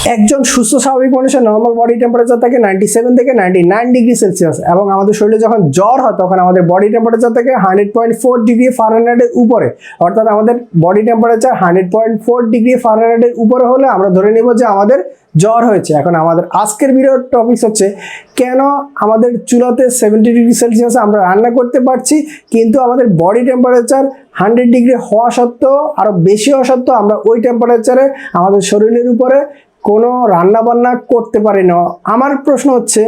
একজন সুস্থ স্বাভাবিক মানুষের নর্মাল বডি টেম্পারেচার থাকে 97 থেকে 99 ডিগ্রি সেলসিয়াস এবং আমাদের শরীরে যখন জ্বর হয় তখন আমাদের বডি টেম্পারেচার থাকে 100.4 ডিগ্রি ফারেনহাইটের উপরে। অর্থাৎ আমাদের বডি টেম্পারেচার 100.4 ডিগ্রি ফারেনহাইটের উপরে হলে আমরা ধরে নেব যে আমাদের জ্বর হয়েছে। এখন আমাদের আজকের ভিডিওর টপিক হচ্ছে কেন আমাদের চুলাতে 70 ডিগ্রি সেলসিয়াসে আমরা রান্না করতে পারছি কিন্তু আমাদের বডি টেম্পারেচার 100 ডিগ্রি হওয়া সত্ত্বেও আরও বেশি হওয়া সত্ত্বেও আমরা ওই টেম্পারেচারে আমাদের শরীরের উপরে কোনো রান্না বান্না করতে পারি না। আমার প্রশ্ন হচ্ছে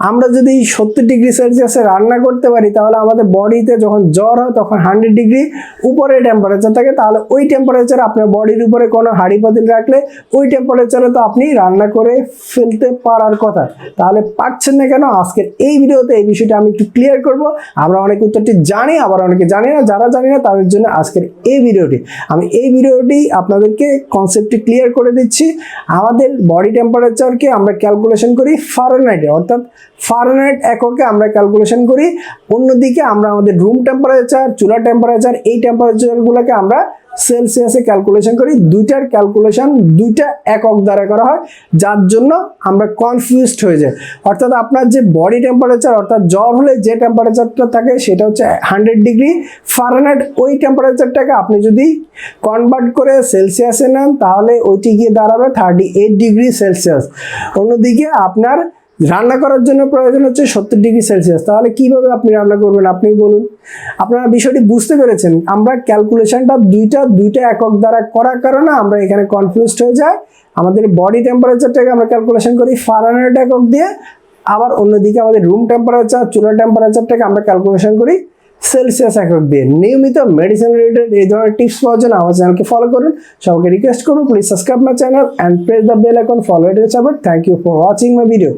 আমরা যদি 70 ডিগ্রি সেলসিয়াসে রান্না করতে পারি তাহলে আমাদের বডিতে যখন জ্বর হয় তখন 100 ডিগ্রি উপরে টেম্পারেচার থাকে, তাহলে ওই টেম্পারেচারে আপনার বডির উপরে কোনো হাঁড়ি পাতিল রাখলে ওই টেম্পারেচারে তো আপনি রান্না করে ফেলতে পারার কথা, তাহলে পারছেন না কেন? আজকের এই ভিডিওতে এই বিষয়টা আমি একটু ক্লিয়ার করব। আমরা অনেক উত্তরটি জানি, আবার অনেকে জানি না। যারা জানি না তাদের জন্য আজকের এই ভিডিওটি আপনাদেরকে কনসেপ্টটি ক্লিয়ার করে দিচ্ছি। আমাদের বডি টেম্পারেচারকে আমরা ক্যালকুলেশন করি ফারেনহাইটে, অর্থাৎ ফারেনহাইট এককে আমরা ক্যালকুলেশন করি। অন্যদিকে আমরা আমাদের রুম টেম্পারেচার, চুলা টেম্পারেচার, এই টেম্পারেচারগুলোকে আমরা সেলসিয়াসে ক্যালকুলেশন করি। দুইটার ক্যালকুলেশন দুইটা একক দ্বারা করা হয়, যার জন্য আমরা কনফিউজড হয়ে যাই। অর্থাৎ আপনার যে বডি টেম্পারেচার অর্থাৎ জ্বর হলে যে টেম্পারেচারটা থাকে সেটা হচ্ছে 100 ডিগ্রি ফারেনহাইট। ওই টেম্পারেচারটাকে আপনি যদি কনভার্ট করে সেলসিয়াসে নেন তাহলে ওইটি গিয়ে দাঁড়াবে 38 ডিগ্রি সেলসিয়াস। অন্যদিকে আপনার রান্না করার জন্য প্রয়োজন হচ্ছে 70 ডিগ্রি সেলসিয়াস। তাহলে কিভাবে আপনি রান্না করবেন আপনি বলুন? আপনারা বিষয়টি বুঝতে পেরেছেন? আমরা ক্যালকুলেশনটা দুইটা একক দ্বারা করার কারণে আমরা এখানে কনফিউজড হয়ে যাই। আমাদের বডি টেম্পারেচারটাকে আমরা ক্যালকুলেশন করি ফারেনহাইট একক দিয়ে, আবার অন্যদিকে আমাদের রুম টেম্পারেচার, চুলা টেম্পারেচারটাকে আমরা ক্যালকুলেশন করি সেলসিয়াস একক দিয়ে। নিয়মিত মেডিসিন রিলেটেড এই ধরনের টিপস পাওয়ার জন্য আমার চ্যানেলকে ফলো করুন। সবাইকে রিকোয়েস্ট করবো please subscribe my channel and press the bell icon, follow it and support. Thank you for watching my video.